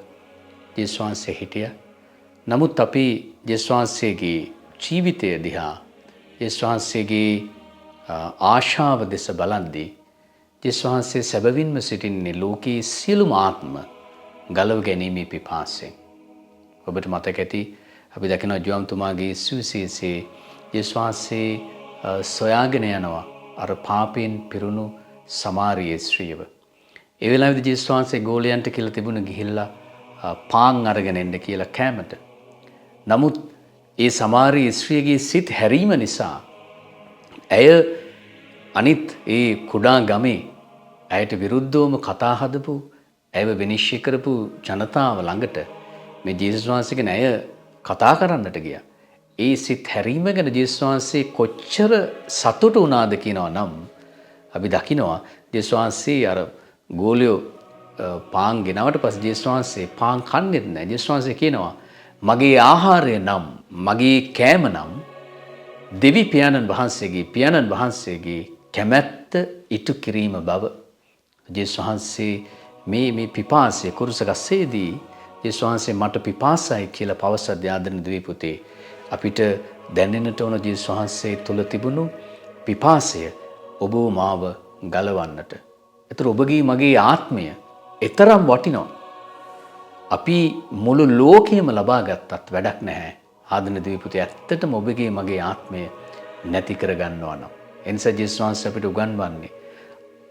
ජේසුස් වහන්සේ හිටියා. නමුත් අපි ජේසුස් වහන්සේගේ ජීවිතය දිහා ජේසුස් වහන්සේගේ ආශාව දෙස බලද්දී ජේසුස් වහන්සේ සැබවින්ම සිටින්නේ ලෝකයේ සියලුම ආත්ම ගලව ගැනීමේ පිපාසයෙන්. ඔබට මතක ඇති අපි දකිනවා ජෝම්තුමාගේ සුවිශේෂයේ ජේසුස් වහන්සේ සොයාගෙන යනවා අර පාපයෙන් පිරුණු සමාරියේ ස්ත්‍රියව. ඒ වෙලාවේදී ජේසුස් වහන්සේ ගෝලයන්ට කියලා තිබුණ ගිහිල්ලා පාන් අරගෙන එන්න කියලා කැමත. නමුත් ඒ සමාරියේ ස්ත්‍රියගේ සිත් හැරීම නිසා ඇය අනිත් ඒ කුඩා ගමේ ඇයට විරුද්ධවම කතා හදපු ඇයව විනිශ්චය කරපු ජනතාව ළඟට මේ ජේසුස් වහන්සේ ගැන ඇය කතා කරන්නට ගියා. ඒ සිත් හැරීම ගැන ජේසුස් වහන්සේ කොච්චර සතුටු වුණාද කියනවා නම් අපි දකිනවා ජේසුස් වහන්සේ අර ගෝලියෝ පාන් ගෙනාවට පස්සේ ජේසුස් වහන්සේ පාන් කන්නේත් නැහැ. ජේසුස් වහන්සේ කියනවා මගේ ආහාරය නම් මගේ කෑම නම් දෙවි පියාණන් වහන්සේගේ කැමැත්ත ඉටු කිරීම බව. ජේසුස් වහන්සේ මේ පිපාසය කුරුස ගසේදී ජේසුස් වහන්සේ මට පිපාසයි කියලා පවසද්දී ආදරණීය දෙවි පුතේ අපිට දැනෙන්නට ඕන ජේසුස් වහන්සේ තුල තිබුණු පිපාසය ඔබ මාව ගලවන්නට. ඒතර ඔබගේ මගේ ආත්මය ඊතරම් වටිනවා. අපි මුළු ලෝකෙම ලබා ගත්තත් වැඩක් නැහැ. ආදරණීය දෙවි පුතේ ඇත්තටම ඔබගේ මගේ ආත්මය නැති කර ගන්නවා නම්. එනිසා ජේසුස් වහන්සේ අපිට උගන්වන්නේ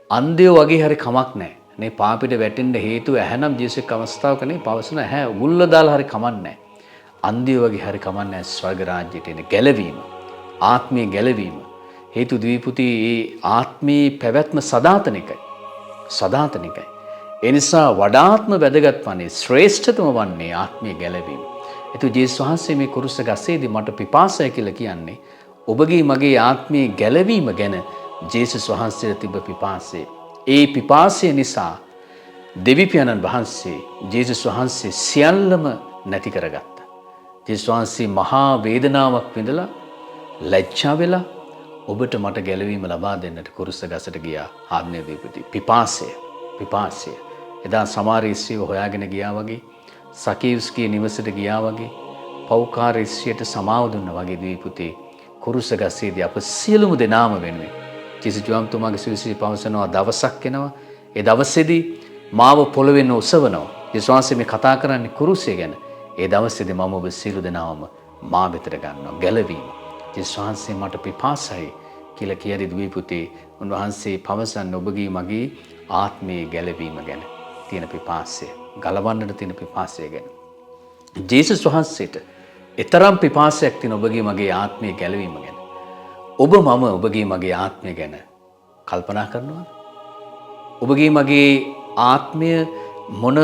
අන්ධයෝ වගේ හරි කමක් නැහැ. මේ පාපෙට වැටෙන්න හේතුව ඇහැනම් ජේසුස් අවස්ථාවක නේ පවසන ඇහැ උගුල්ල දාලා හරි කමක් නැහැ. අන්ධයෝ වගේ හරි කමක් නැහැ ස්වර්ග රාජ්‍යයට එන ගැලවීම. ආත්මීය ගැලවීම. හේතු දෙවි පුතේ මේ ආත්මී පැවැත්ම සදාතනිකයි. සදාතනිකයි. ඒ නිසා වඩාත්ම වැදගත් වන්නේ ශ්‍රේෂ්ඨතම වන්නේ ආත්මීය ගැලවීම. ඒතු ජේසුස් වහන්සේ මේ කුරුස ගසේදී මට පිපාසය කියලා කියන්නේ ඔබගේ මගේ ආත්මීය ගැලවීම ගැන ජේසුස් වහන්සේට තිබ්බ පිපාසය. ඒ පිපාසය නිසා දෙවි පියාණන් වහන්සේ ජේසුස් වහන්සේ සියල්ලම නැති කරගත්තා. ජේසුස් වහන්සේ මහා වේදනාවක් විඳලා ලැජ්ජා වෙලා ඔබට මට ගැලවීම ලබා දෙන්නට කුරුස ගසට ගියා. ආත්මීය දීපති පිපාසය. එදා සමාරිය ස්ත්‍රීව හොයාගෙන ගියා වගේ, සකේවුස්ගේ නිවසට ගියා වගේ, පෞකාර ස්ත්‍රියට සමාව දුන්නා වගේ දෙවි පුතේ කුරුස ගසේදී අප සියලුම දෙනාම වෙනුවෙන් ජේසුස් වහන්සේගේ සුවිශේෂී පවසනවා දවසක් එනවා. ඒ දවසේදී මාව පොළවෙන් ඔසවනවා. ජේසුස් වහන්සේ මේ කතා කරන්නේ කුරුසය ගැන. ඒ දවසේදී මම ඔබ සියලු දෙනාම මා වෙතට ගන්නවා ගැලවීම. ජේසුස් වහන්සේ මට පිපාසයි කියලා කියදී දුවේ පුතේ උන්වහන්සේ පවසන්නේ ඔබගේ මගේ ආත්මයේ ගැලවීම ගැන තියෙන පිපාසය, ගලවන්නට තියෙන පිපාසය ගැන. ජේසුස් වහන්සේට ඊතරම් පිපාසයක් තියෙන ඔබගේ මගේ ආත්මයේ ගැලවීම ගැන. ඔබ මම ඔබගේ මගේ ආත්මය ගැන කල්පනා කරනවාද? ඔබගේ මගේ ආත්මය මොන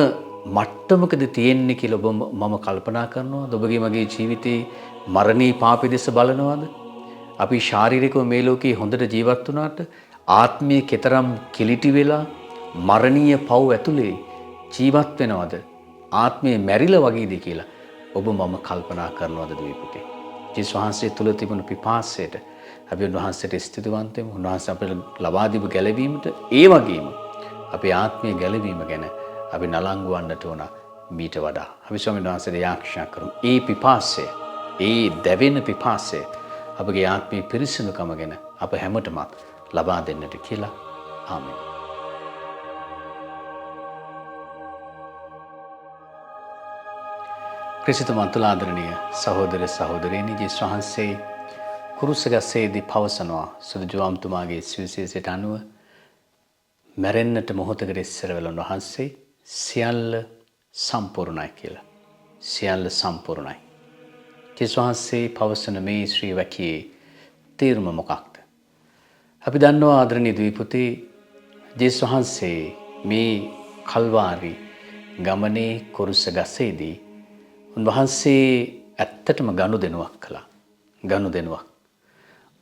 මට්ටමකද තියෙන්නේ කියලා ඔබ මම කල්පනා කරනවාද? ඔබගේ මගේ ජීවිතේ මරණී පාපෙ දෙස බලනවාද? අපි ශාරීරිකව මේ ලෝකේ හොඳට ජීවත් වුණාට ආත්මයේ කෙතරම් කිලිටි වෙලා මරණීය පව් ඇතුලේ ජීවත් වෙනවද? ආත්මයේ මැරිලා වගේද කියලා ඔබ මම කල්පනා කරනවද දුවේ පුතේ? ජේසුස් වහන්සේ තුල තිබුණු පිපාසයට අපි උන්වහන්සේට ස්තුතිවන්ත වෙමු. උන්වහන්සේ අපට ලබා දීපු ගැලවීමට ඒ වගේම අපේ ආත්මීය ගැලවීම ගැන අපි නලංගු වන්නට ඕන මීට වඩා. අපි ස්වාමීන් වහන්සේට යාඥා කරමු. ඒ පිපාසය, ඒ දැවෙන පිපාසය අපගේ ආත්මීය පිරිසිදුකම ගැන අප හැමතෙම ලබා දෙන්නට කියලා. ආමෙන්. ක්‍රිස්තුමතුල ආදරණීය සහෝදර සහෝදරියනි, ජේසුස් වහන්සේ කුරුස ගසේදී පවසනවා සුදුජුවම්තුමාගේ සුවිශේෂයට අනුව මැරෙන්නට මොහොතකට ඉස්සර වෙලා උන්වහන්සේ සියල්ල සම්පූර්ණයි කියලා. සියල්ල සම්පූර්ණයි. ජේසුස් වහන්සේ පවසන මේ ශ්‍රී වැකියේ තේරුම මොකක්ද? අපි දන්නවා ආදරණීය දීපුතේ ජේසුස් වහන්සේ මේ කල්වාරි ගමනේ කුරුස ගසේදී උන්වහන්සේ ඇත්තටම ගනුදෙනුවක් කළා. ගනුදෙනුවක්.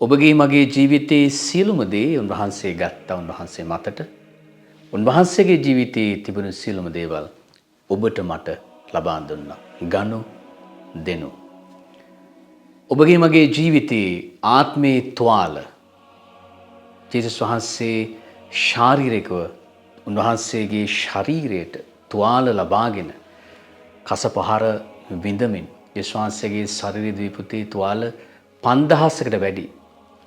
ඔබගේ මගේ ජීවිතයේ සියලුම දේ උන්වහන්සේ ගත්තා උන්වහන්සේ මතට. උන්වහන්සේගේ ජීවිතයේ තිබුණු සියලුම දේවල් ඔබට මට ලබා දුන්නා. ගනු දෙනු. ඔබගේ මගේ ජීවිතයේ ආත්මේ තුවාල ජේසුස් වහන්සේ ශාරීරිකව උන්වහන්සේගේ ශරීරයට තුවාල ලබාගෙන කසපහර විඳමින් ජේසුස් වහන්සේගේ ශරීර දීපුතේ තුවාල 5000කට වැඩි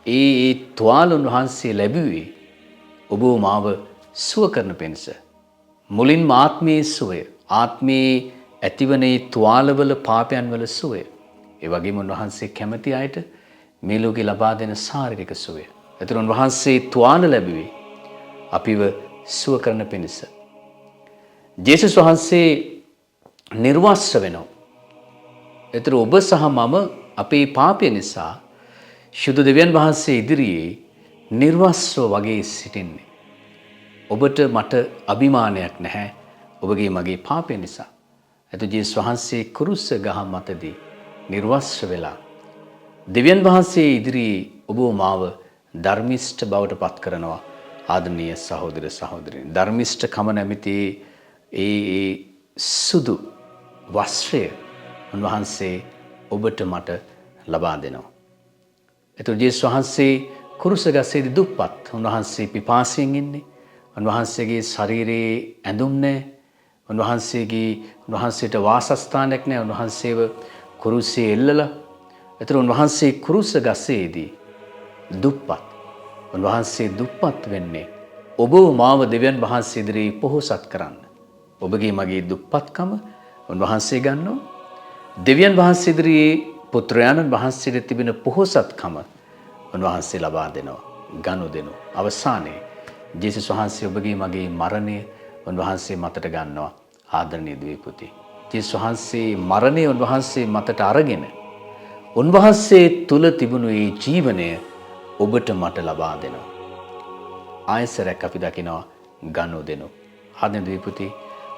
ඒ තුවාල උන්වහන්සේ ලැබුවේ ඔබ මාව සුව කරන පිණිස. මුලින්ම ආත්මයේ සුවය, ආත්මයේ ඇතිවන ඒ තුවාලවල පාපයන් වල සුවය. ඒ වගේම උන්වහන්සේ කැමති අයට මේ ලෝකේ ලබා දෙන ශාරීරික සුවය. ඒතර උන්වහන්සේ තුවාල ලැබුවේ අපිව සුව කරන පිණිස. ජේසුස් වහන්සේ නිර්වස්ත්‍ර වෙනවා. ඒතර ඔබ සහ මම අපේ පාපය නිසා ශුද්ධ දෙවියන් වහන්සේ ඉදිරියේ නිර්වස්ත්‍රව වගේ සිටින්නේ. ඔබට මට අභිමානයක් නැහැ ඔබගේ මගේ පාපය නිසා. ඒතර ජේසුස් වහන්සේ කුරුස ගහ මතදී නිර්වස්ත්‍ර වෙලා දෙවියන් වහන්සේ ඉදිරියේ ඔබ මාව ධර්මිෂ්ඨ බවට පත් කරනවා. ආදරණීය සහෝදර සහෝදරියනි, ධර්මිෂ්ඨකම නැමැති ඒ සුදු වස්ත්‍රය උන්වහන්සේ ඔබට මට ලබා දෙනවා. ඒතර ජේසුස් වහන්සේ කුරුස ගසේදී දුප්පත්. උන්වහන්සේ පිපාසයෙන් ඉන්නේ. උන්වහන්සේගේ ශරීරයේ ඇඳුම් නැහැ. උන්වහන්සේට වාසස්ථානයක් නැහැ. උන්වහන්සේව කුරුසේ එල්ලලා. ඒතර උන්වහන්සේ කුරුස ගසේදී දුප්පත්. උන්වහන්සේ දුප්පත් වෙන්නේ ඔබ මාව දෙවියන් වහන්සේ ඉදිරියේ පොහොසත් කරන්න. ඔබගේ මගේ දුප්පත්කම උන්වහන්සේ ගන්නවා. දෙවියන් වහන්සේ ඉදිරියේ පුත්‍රයාණන් වහන්සේට තිබෙන පොහොසත්කම උන්වහන්සේ ලබා දෙනවා. ගනුදෙනු. අවසානයේ ජේසුස් වහන්සේ ඔබගේ මගේ මරණය උන්වහන්සේ මතට ගන්නවා. ආදරණීය දීපුතේ. ජේසුස් වහන්සේ මරණය උන්වහන්සේ මතට අරගෙන උන්වහන්සේ තුල තිබුණු ඒ ජීවනය ඔබට මට ලබා දෙනවා. ආයසරයක් අපි දකිනවා ගනුදෙනු. ආදරණීය දීපුතේ,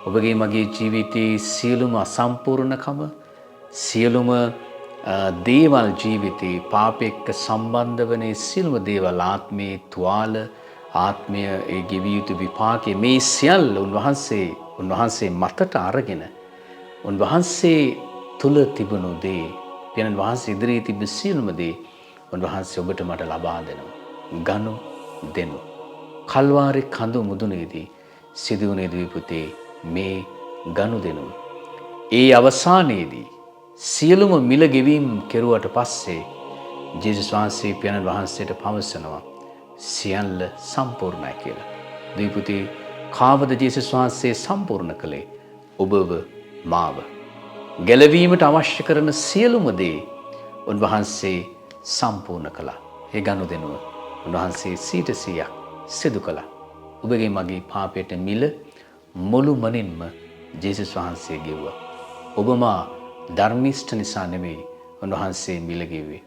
ඔබගේ මගේ ජීවිතයේ සියලුම අසම්පූර්ණකම, සියලුම දේවල් ජීවිතේ පාපෙක්ක සම්බන්ධ වන සියලුම දේවල්, ආත්මේ තුවාල, ආත්මය ඒ ගෙවිය යුතු විපාකයේ මේ සියල්ල උන්වහන්සේ මතට අරගෙන උන්වහන්සේ තුල තිබුණු දේ, පියනන් වහන්සේ ඉදිරියේ තිබෙන සියලුම දේ උන්වහන්සේ ඔබට මට ලබා දෙනවා. ගනු දෙනු. කල්වාරි කඳු මුදුනේදී සිදුවුනේ දීපුතේ මේ ගනු දෙනු. ඒ අවසානයේදී සියලුම මිල ගෙවීම් කෙරුවට පස්සේ ජේසුස් වහන්සේ පියනන් වහන්සේට පවසනවා සියල්ල සම්පූර්ණයි කියලා. දීපුතේ, කාවද ජේසුස් වහන්සේ සම්පූර්ණ කළේ? ඔබව මාව. ගැලවීමට අවශ්‍ය කරන සියලුම දේ උන්වහන්සේ සම්පූර්ණ කළා. ඒ ගනුදෙනුව උන්වහන්සේ 100% සිදු කළා. ඔබගේ මගේ පාපයට මිල මුළුමනින්ම ජේසුස් වහන්සේ ගෙවුවා. ඔබ මා ධර්මිෂ්ඨ නිසා නෙමෙයි උන්වහන්සේ මිල ගෙව්වේ.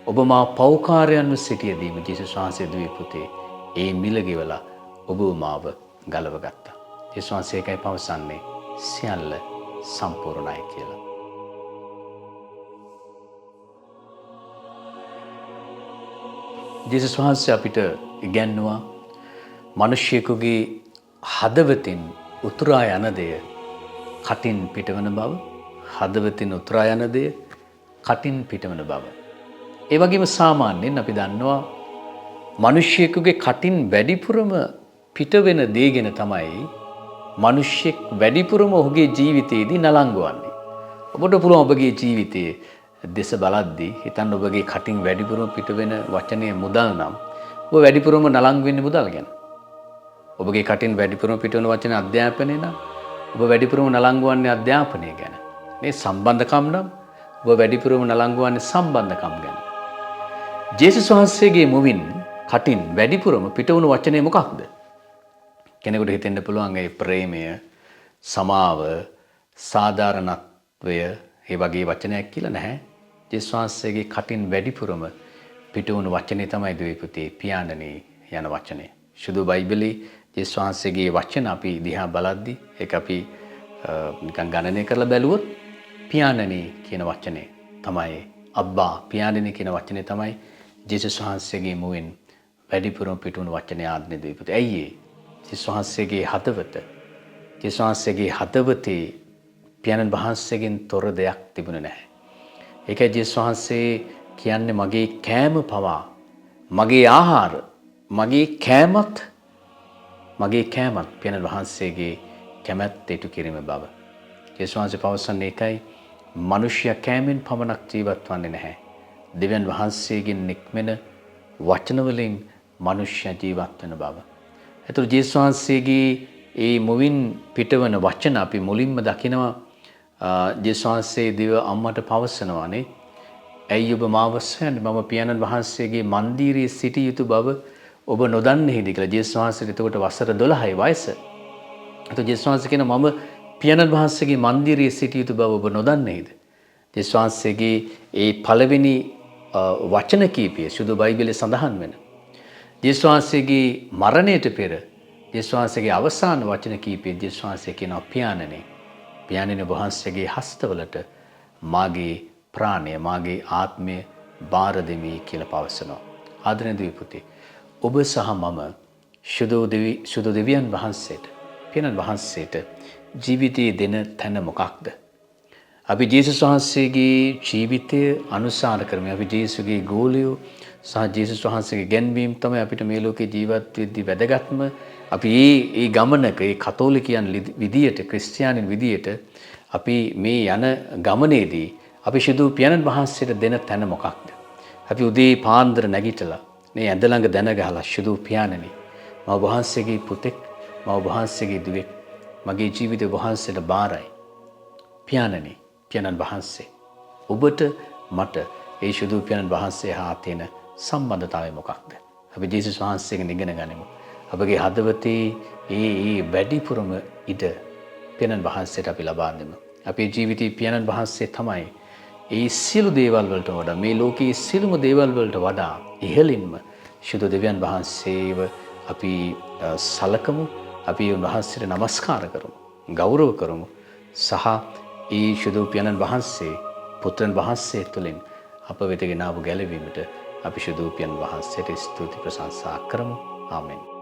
ඔබ මා පෞකාරයන්ව සිටියදීම ජේසුස් වහන්සේ දුවේ පුතේ ඒ මිල ගෙවලා ඔබ මාව ගලව ගත්තා. ජේසුස් වහන්සේ එකයි පවසන්නේ සියල්ල සම්පූර්ණයි කියලා. ජේසුස් වහන්සේ අපිට ඉගැන්වුවා මිනිසෙකුගේ හදවතින් උතුරා යන දෙය කටින් පිටවන බව, හදවතින් උතුරා යන දෙය කටින් පිටවන බව. ඒ වගේම සාමාන්‍යයෙන් අපි දන්නවා මිනිසෙකුගේ කටින් වැඩිපුරම පිටවෙන දේ ගැන තමයි මිනිසෙක් වැඩිපුරම ඔහුගේ ජීවිතයේදී නලංගු වන්නේ. ඔබට පුළුවන් ඔබගේ ජීවිතයේ දෙස බලද්දී හිතන්න ඔබගේ කටින් වැඩිපුරම පිටවෙන වචනය මුදල් නම් ඔබ වැඩිපුරම නලංගු වෙන්නේ මුදල් ගැන. ඔබගේ කටින් වැඩිපුරම පිටවන වචන අධ්‍යාපනය නම් ඔබ වැඩිපුරම නලංගු වන්නේ අධ්‍යාපනය ගැන. මේ සම්බන්ධකම් නම් ඔබ වැඩිපුරම නලංගු වන්නේ සම්බන්ධකම් ගැන. ජේසුස් වහන්සේගේ මුවින් කටින් වැඩිපුරම පිටවුණු වචනේ මොකක්ද? කෙනෙකුට හිතෙන්න පුළුවන් ඒ ප්‍රේමය, සමාව, සාධාරණත්වය, ඔය ඒ වගේ වචනයක් කියලා නැහැ. ජේසුස් වහන්සේගේ කටින් වැඩිපුරම පිට වුණු වචනේ තමයි දුවේ පුතේ පියාණනි යන වචනේ. සුදු බයිබලයේ ජේසුස් වහන්සේගේ වචන අපි දිහා බලද්දී ඒක අපි නිකන් ගණනය කරලා බැලුවොත් පියාණනි කියන වචනේ තමයි අබ්බා පියාණනි කියන වචනේ තමයි ජේසුස් වහන්සේගේ මුවෙන් වැඩිපුරම පිට වුණු වචනේ ආද්නේ දුවේ පුතේ. ඇයි ඒ? ජේසුස් වහන්සේගේ හදවත ජේසුස් වහන්සේගේ හදවතේ පියාණන් වහන්සේගෙන් තොර දෙයක් තිබුණේ නැහැ. ඒකයි ජේසුස් වහන්සේ කියන්නේ මගේ කෑම පවා මගේ ආහාර මගේ කෑමත් පියාණන් වහන්සේගේ කැමැත්ත ඉටු කිරීම බව. ජේසුස් වහන්සේ පවසන්නේ ඒකයි මිනිසයා කෑමෙන් පමණක් ජීවත් වන්නේ නැහැ. දෙවියන් වහන්සේගෙන් නික්මෙන වචන වලින් මිනිසයා ජීවත් වෙන බව. ඒතර ජේසුස් වහන්සේගේ ඒ මුවින් පිටවන වචන අපි මුලින්ම දකිනවා ජේසුස් වහන්සේ දිව අම්මට පවසනවානේ. ඇයි ඔබ මාව සොයන්නේ? මම පියාණන් වහන්සේගේ මන්දිරයේ සිටිය යුතු බව ඔබ නොදන්නේද කියලා. ජේසුස් වහන්සේට එතකොට වසර 12යි වයස. එතකොට ජේසුස් වහන්සේ කියන මම පියාණන් වහන්සේගේ මන්දිරයේ සිටිය යුතු බව ඔබ නොදන්නේද? ජේසුස් වහන්සේගේ ඒ පළවෙනි වචන කීපය සුදු බයිබලයේ සඳහන් වෙන. ජේසුස් වහන්සේගේ මරණයට පෙර ජේසුස් වහන්සේගේ අවසාන වචන කීපයේ ජේසුස් වහන්සේ කියනවා පියාණනි වහන්සේගේ හස්තවලට මාගේ ප්‍රාණය මාගේ ආත්මය බාර දෙමි කියලා පවසනවා. ආදරණීය පුතේ ඔබ සහ මම සුදු දෙවියන් වහන්සේට පියාණන් වහන්සේට ජීවිතයේ දෙන තැන මොකක්ද? අපි ජේසුස් වහන්සේගේ ජීවිතය අනුසාර කරමින් අපි ජේසුගේ ගෝලියෝ සහ ජේසුස් වහන්සේගේ ගැන්වීම් තමයි අපිට මේ ලෝකේ ජීවත් වෙද්දී වැදගත්ම. අපි මේ ගමනක ඒ කතෝලිකයන් විදියට ක්‍රිස්තියානින් විදියට අපි මේ යන ගමනේදී අපි සුදු පියාණන් වහන්සේට දෙන තැන මොකක්ද? අපි උදේ පාන්දර නැගිටලා මේ ඇඳ ළඟ දැන ගහලා සුදු පියාණනි මම වහන්සේගේ පුතෙක් මම වහන්සේගේ දුවෙක් මගේ ජීවිතය වහන්සේට බාරයි. පියාණන් වහන්සේ ඔබට මට ඒ සුදු පියාණන් වහන්සේ හා තියෙන සම්බන්ධතාවය මොකක්ද? අපි ජේසුස් වහන්සේගෙන් ඉගෙන ගනිමු. අපගේ හදවතේ ඒ වැඩිපුරම ඉඩ පියාණන් වහන්සේට අපි ලබා දෙමු. අපේ ජීවිතේ පියාණන් වහන්සේ තමයි ඒ සියලු දේවල් වලට වඩා මේ ලෝකයේ සියලුම දේවල් වලට වඩා ඉහළින්ම සුදු දෙවියන් වහන්සේව අපි සලකමු. අපි උන්වහන්සේට නමස්කාර කරමු. ගෞරව කරමු. සහ ඒ සුදු පියාණන් වහන්සේ පුත්‍රන් වහන්සේ තුළින් අප වෙත ගෙනාවු ගැලවීමට අපි සුදු පියාණන් වහන්සේට ස්තුති ප්‍රශංසා කරමු. ආමෙන්.